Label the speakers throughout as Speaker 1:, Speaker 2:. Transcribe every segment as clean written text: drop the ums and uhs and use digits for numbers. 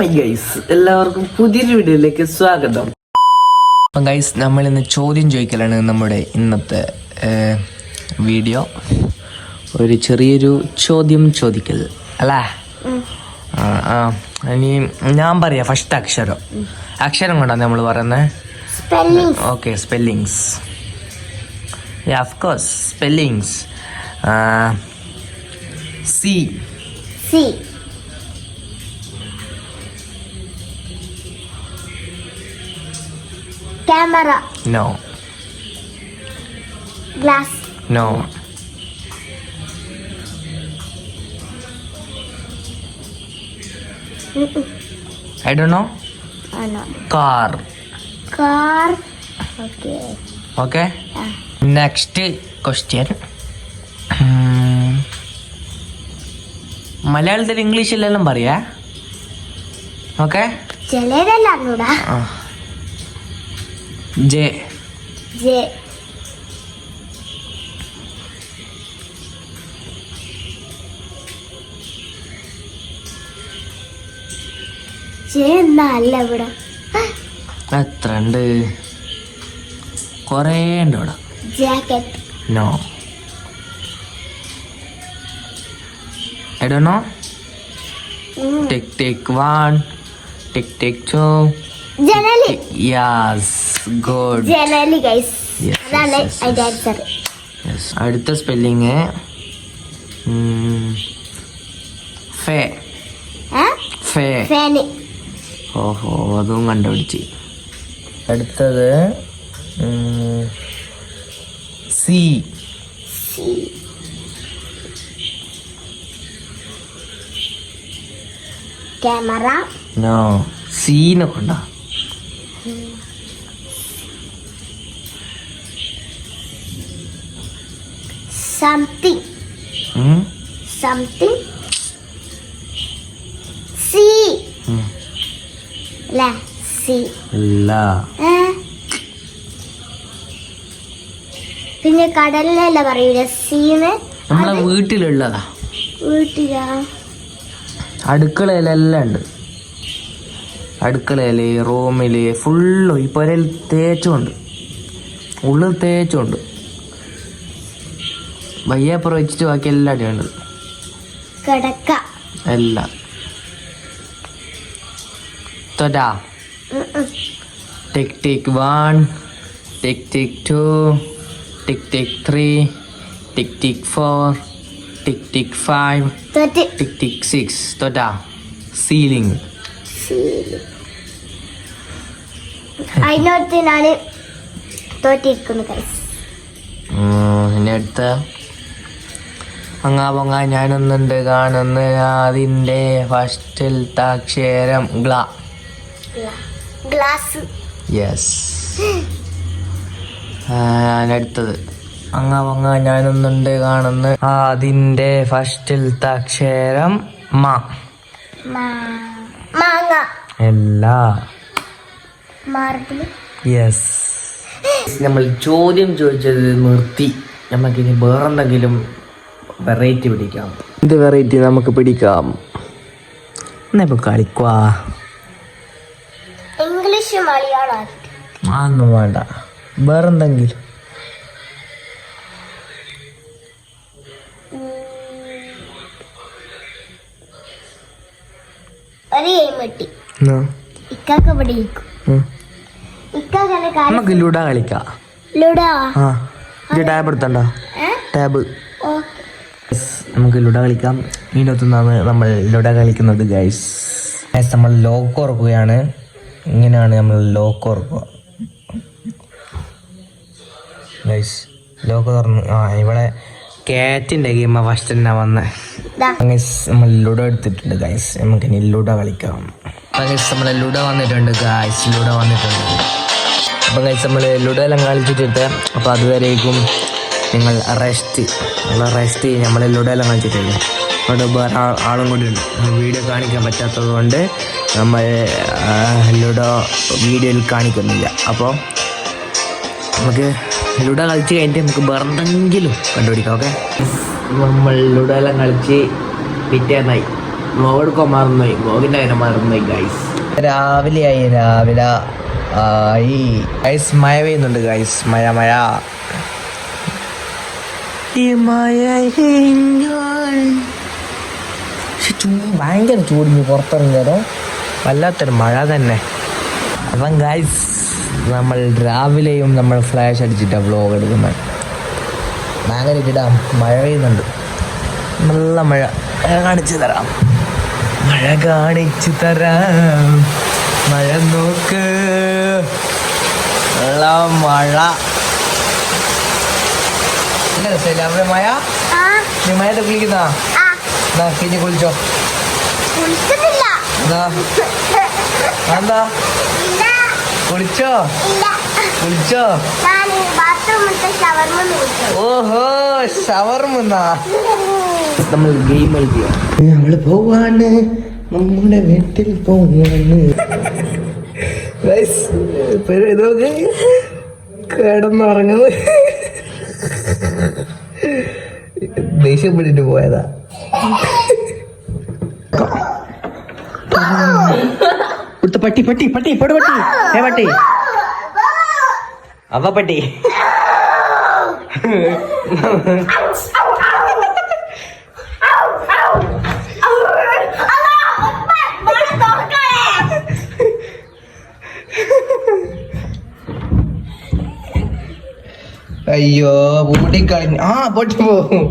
Speaker 1: എല്ലാവർക്കും പുതിയൊരു വീഡിയോയിലേക്ക് സ്വാഗതം.
Speaker 2: അപ്പം ഗൈസ്, നമ്മളിന്ന് ചോദ്യം ചോദിക്കലാണ് നമ്മുടെ ഇന്നത്തെ വീഡിയോ. ഒരു ചെറിയൊരു ചോദ്യം ചോദിക്കൽ അല്ലേ? ഇനി ഞാൻ പറയാം ഫസ്റ്റ് അക്ഷരം കൊണ്ടാണ് നമ്മൾ പറയുന്നത്. Okay, spellings. Of course, spellings. C.
Speaker 3: Camera.
Speaker 2: No.
Speaker 3: Glass.
Speaker 2: No. I don't know.
Speaker 3: No.
Speaker 2: Car.
Speaker 3: Okay.
Speaker 2: Okay. Next question. മലയാളത്തിൽ ഇംഗ്ലീഷിലെല്ലാം പറയാ. ഓക്കെ.
Speaker 3: ചിലരെല്ലാം കൂടാ.
Speaker 2: ജെ.
Speaker 3: എന്നല്ല ഇവിടെ
Speaker 2: എത്ര ഉണ്ട്? കൊറേ ഉണ്ട് ഇവിടെ.
Speaker 3: Jacket.
Speaker 2: No. I don't know. Tick 1, tick 2.
Speaker 3: ജനലി.
Speaker 2: Yes, good.
Speaker 3: ജനലി ഗൈസ്.
Speaker 2: Yes,
Speaker 3: അതാണ്
Speaker 2: yes,
Speaker 3: അതിന്റെ
Speaker 2: yes.
Speaker 3: ആൻസർ.
Speaker 2: Yes. അടുത്ത സ്പെല്ലിങ് ഫേ.
Speaker 3: ഫാന്.
Speaker 2: ഓഹോ, അതും കണ്ടുപിടിച്ച്. അടുത്തത് സി.
Speaker 3: ക്യാമറ.
Speaker 2: നോ, സീനെ കൊണ്ട.
Speaker 3: സംതിങ്. സി. ല. സി.
Speaker 2: ഇല്ല.
Speaker 3: പിന്നെ കടലിലല്ല പറയൂല സീന്ന്.
Speaker 2: നമ്മളെ വീട്ടിലുള്ളതാ.
Speaker 3: വീട്ടിലാ?
Speaker 2: അടുക്കളയിലെല്ലാം ഉണ്ട്. അടുക്കളയില്, റൂമില്, ഫുള്ള് ഈ പുരയിൽ തേച്ചുണ്ട്, ഉള്ളിൽ തേച്ചുണ്ട്. വയ്യപ്പുറം വെച്ചിട്ട് ബാക്കി എല്ലാം അടിയുണ്ട്.
Speaker 3: കിടക്ക.
Speaker 2: അല്ല. തൊടാ. ടിക് 1, ടിക് 2, ടിക് 3, ടിക് 4, ടിക് 5, ടിക് 6. തൊടാ. സീലിംഗ്.
Speaker 3: അതിനോട്ട് ഞാന് തോറ്റിരിക്കുന്നു ഗൈസ്.
Speaker 2: പിന്നെ അടുത്ത അങ്ങാ പൊങ്ങ ഞാനൊന്നുണ്ട് കാണുന്ന അതിൻ്റെ ഫസ്റ്റിലത്തെ അക്ഷരം
Speaker 3: ഗ്ലാസ്.
Speaker 2: യെസ്. അടുത്തത് അങ്ങാ പൊങ്ങ ഞാനൊന്നുണ്ട് കാണുന്ന അതിൻ്റെ ഫസ്റ്റിലത്തെ അക്ഷരം
Speaker 3: മാങ്ങ.
Speaker 2: എല്ലാ.
Speaker 3: മാർബിൾ.
Speaker 2: യെസ്. നമ്മൾ ചോദ്യം ചോദിച്ചത് നിർത്തി. നമുക്കിനി വേറെന്തെങ്കിലും വെറൈറ്റി പിടിക്കാം. ഇത് വെറൈറ്റി നമുക്ക് പിടിക്കാം. എന്നാ ഇപ്പൊ കളിക്കുവാ.
Speaker 3: ഇംഗ്ലീഷ് മലയാളം
Speaker 2: അതൊന്നും വേണ്ട, വേറെന്തെങ്കിലും.
Speaker 3: ഒരു ഗെയിം കിട്ടി. ഇക്കാക്ക ഇവിടെ ഇരിക്കും.
Speaker 2: നമുക്ക് ലുഡോ കളിക്കാം.
Speaker 3: ലുഡോ?
Speaker 2: ടാബ് എടുത്തണ്ട. ടാബ്. നമുക്ക് ലുഡോ കളിക്കാം. ഇതിനകത്തുനിന്നാണ് നമ്മൾ ലുഡോ കളിക്കുന്നത് ഗൈസ്. നമ്മൾ ലോക്ക് ഓർക്കുകയാണ്. ഇങ്ങനെയാണ് നമ്മൾ ലോക്ക് ഓർക്കുക ഗൈസ്. ലോക്ക് തുറന്ന് ഇവിടെ കാറ്റിൻ്റെ ഗെയിമാണ് ഫസ്റ്റ് തന്നെ വന്നത്. നമ്മൾ ലുഡോ എടുത്തിട്ടുണ്ട് ഗൈസ്. നമുക്കിനി ലുഡോ കളിക്കാം. നമ്മൾ ലുഡോ വന്നിട്ടുണ്ട് ഗൈസ്. ലുഡോ വന്നിട്ടുണ്ട്. അപ്പോൾ ഗൈസ്, നമ്മൾ ലുഡോ എല്ലാം കളിച്ചിട്ട് അപ്പോൾ അതുവരേക്കും നിങ്ങൾ റെസ്റ്റ് ചെയ്യും. നമ്മൾ ലുഡോ എല്ലാം കളിച്ചിട്ടില്ല. അവിടെ വേറെ ആളും കൂടി ഉണ്ട്. വീഡിയോ കാണിക്കാൻ പറ്റാത്തത് കൊണ്ട് നമ്മൾ ലുഡോ വീഡിയോയിൽ കാണിക്കുന്നില്ല. അപ്പോൾ നമുക്ക് ലുഡോ കളിച്ച് കഴിഞ്ഞിട്ട് നമുക്ക് വേറെന്തെങ്കിലും കണ്ടുപിടിക്കാം. ഓക്കെ, നമ്മൾ ലുഡോ എല്ലാം കളിച്ച് പിറ്റേന്നായി.
Speaker 1: വ്ലോഗ് എടുക്കാൻ മറന്നുപോയി, വ്ലോഗിന്റെ കാര്യം മറന്നുപോയി ഗൈസ്.
Speaker 2: രാവിലെ ആയി ഗൈസ്. മഴ പെയ്യുന്നുണ്ട് ഗൈസ്. മഴ ഈ മഴ ഭയങ്കര ചൂടിന് പുറത്തിറങ്ങിയാലോ, വല്ലാത്തൊരു മഴ തന്നെ. അപ്പം ഗൈസ് നമ്മൾ രാവിലെയും നമ്മൾ ഫ്ലാഷ് അടിച്ചിട്ടാണ് വ്ലോഗ് എടുക്കുന്നത്. ഭയങ്കര ഇടാം, മഴ പെയ്യുന്നുണ്ട്, നല്ല മഴ. കാണിച്ചു തരാം, മഴ കാണിച്ചു തരാം. മഴ നോക്ക്, നല്ല മഴ. രസമില്ല അവിടെ മഴ? നീ മഴയിട്ട് കുളിക്കുന്ന കിഞ്ഞ് കുളിച്ചോ? എന്താ കുളിച്ചോ? കുളിച്ചോ? ഓഹോ, ഷവർമെന്നാ. നമ്മൾ ഗെയിം കളിക്കുക. നമ്മള് പോവാണ്, നമ്മുടെ വീട്ടിൽ പോവാണ്. ഇതൊക്കെ കിടന്നുറങ്ങുന്നത് ദേഷ്യപ്പെട്ടിട്ട് പോയതാ. പട്ടി പട്ടി പട്ടി പൊടി പട്ടി, പട്ടി അവ പട്ടി. അയ്യോ പൂട്ടിക്കളഞ്ഞു. പൊട്ടി പോവും.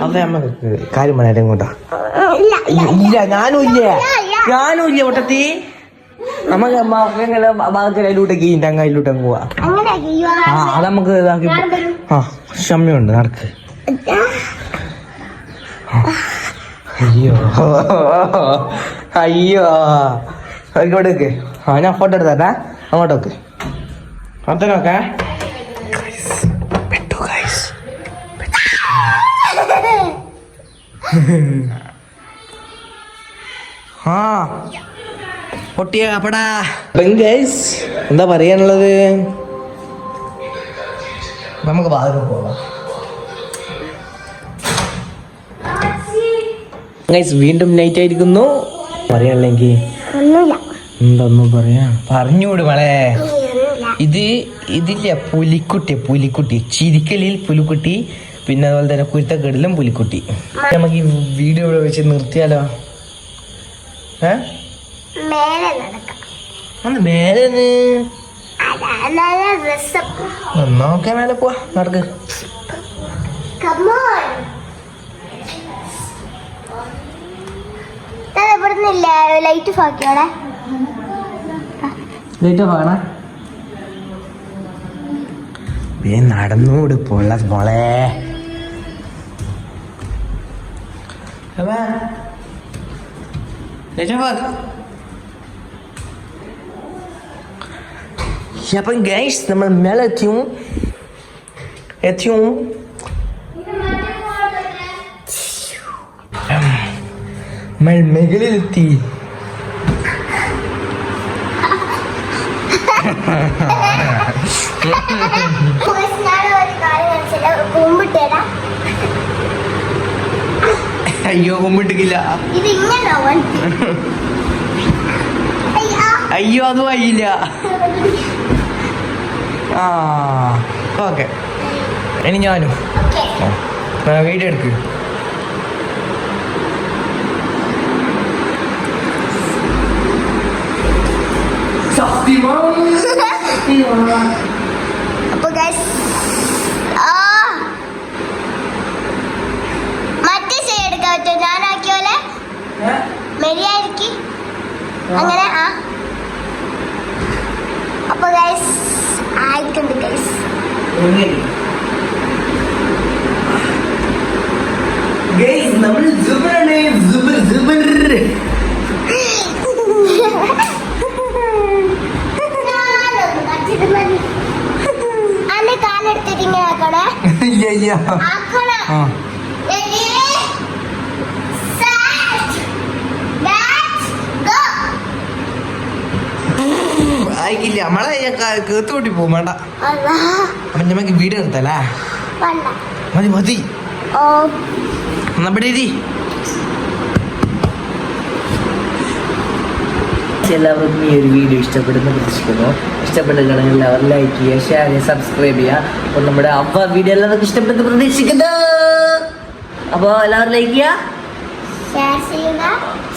Speaker 2: അതെ അമ്മക്ക് കാര്യം പറയാൻ ഇങ്ങോട്ടാ. ഇല്ല ഞാനും ഇല്ല ഒട്ടത്തി. നമുക്ക് അതിലൂട്ടേക്ക് അതിലൂട്ടങ്ങ് പോവാ. അത് നമുക്ക് ഇതാക്കി. ക്ഷമയുണ്ട്, നടക്ക്. അയ്യോ ഇങ്ങോട്ടേക്ക്. ഞാൻ ഫോട്ടോ എടുത്താ അങ്ങോട്ടൊക്കെ അത്തനൊക്കെ. പൊട്ടിയ കപ്പടാ. എന്താ പറയാനുള്ളത്? നമുക്ക് ബാത്റൂമിൽ പോകാം ഗൈസ്. വീണ്ടും നൈറ്റ് ആയിരിക്കുന്നു. പറയാനില്ലെങ്കിൽ എന്തൊന്നും പറയാ, പറഞ്ഞൂട് മളെ. ഇതില്ല പുലിക്കുട്ടി ചിരിക്കലിൽ പുലിക്കുട്ടി, പിന്നെ അതുപോലെ തന്നെ കുരുത്തക്കേടിലും പുലിക്കുട്ടി. നമുക്ക് ഈ വീഡിയോ ഇവിടെ വെച്ച് നിർത്തിയാലോ? മേലെ നോക്കാൻ മേലെ പോവാ, നടക്ക്.
Speaker 3: Light ഫാക്കിയോടെ
Speaker 2: light ഓഫാക്കണ. നടന്നൂട് പോള മോളെ. അപ്പം ഗൈസ് നമ്മൾ മേലെ എത്തിയും മുകളിലെത്തി. അയ്യോ കുമ്പിട്ടില്ല. അയ്യോ അതും ആയില്ല. ഓക്കെ ഇനി ഞാനും വീഡിയോ എടുക്ക്.
Speaker 3: അപ്പൊ ഗൈസ് മറ്റേ ഷെയർ എടുക്കാൻ പറ്റുമോ? ഞാനാക്കിയ പോലെ മെരിയായിരിക്കും അങ്ങനെ. അപ്പൊ ഗൈസ് ആയിട്ടുണ്ട് ഗൈസ്.
Speaker 2: നമ്മൾ
Speaker 3: അന്നെ കാലെടുത്തിട്ട് ഇങ്ങനെ ആക്കണേ.
Speaker 2: ആയിക്കില്ല നമ്മളെ കേത്ത് കൂട്ടി പോകും വേണ്ട.
Speaker 3: അല്ലാ
Speaker 2: അപ്പൊ നമുക്ക് വീഡിയോ എടുത്തല്ലേ?
Speaker 3: വേണ്ട.
Speaker 2: മതി മതി.
Speaker 3: ഓ
Speaker 2: എന്നാ ഇവിടെ ഇരി.
Speaker 1: എല്ലാവർക്കും ഈ ഒരു വീഡിയോ ഇഷ്ടപ്പെടുന്ന പ്രതീക്ഷിക്കുന്നു. ഇഷ്ടപ്പെട്ടിട്ടുണ്ടെങ്കിൽ എല്ലാവരും ലൈക്ക് ചെയ്യുക, ഷെയർ ചെയ്യുക, സബ്സ്ക്രൈബ് ചെയ്യുക. അപ്പോൾ നമ്മുടെ അപ്പ വീഡിയോ എല്ലാവർക്കും ഇഷ്ടപ്പെടുന്ന പ്രതീക്ഷിക്കുന്നു. അപ്പോൾ എല്ലാവരും ലൈക്ക് ചെയ്യുക,
Speaker 3: ഷെയർ ചെയ്യുക.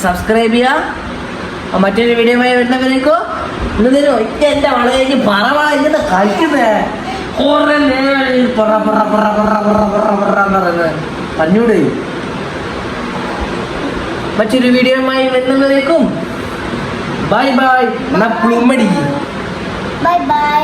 Speaker 1: സബ്സ്ക്രൈബ് ചെയ്യുക. മറ്റൊരു വീഡിയോയുമായി വരുന്നവരേക്കോ ഇന്ന് തരുമോ എൻ്റെ വളരെ പറവാ ഇങ്ങനെ കളിക്കുന്നേ പറഞ്ഞൂടെ. മറ്റൊരു വീഡിയോയുമായി വരുന്നവരേക്കും ബൈ ബൈ. പ്ലുമടി
Speaker 3: ബൈ ബൈ.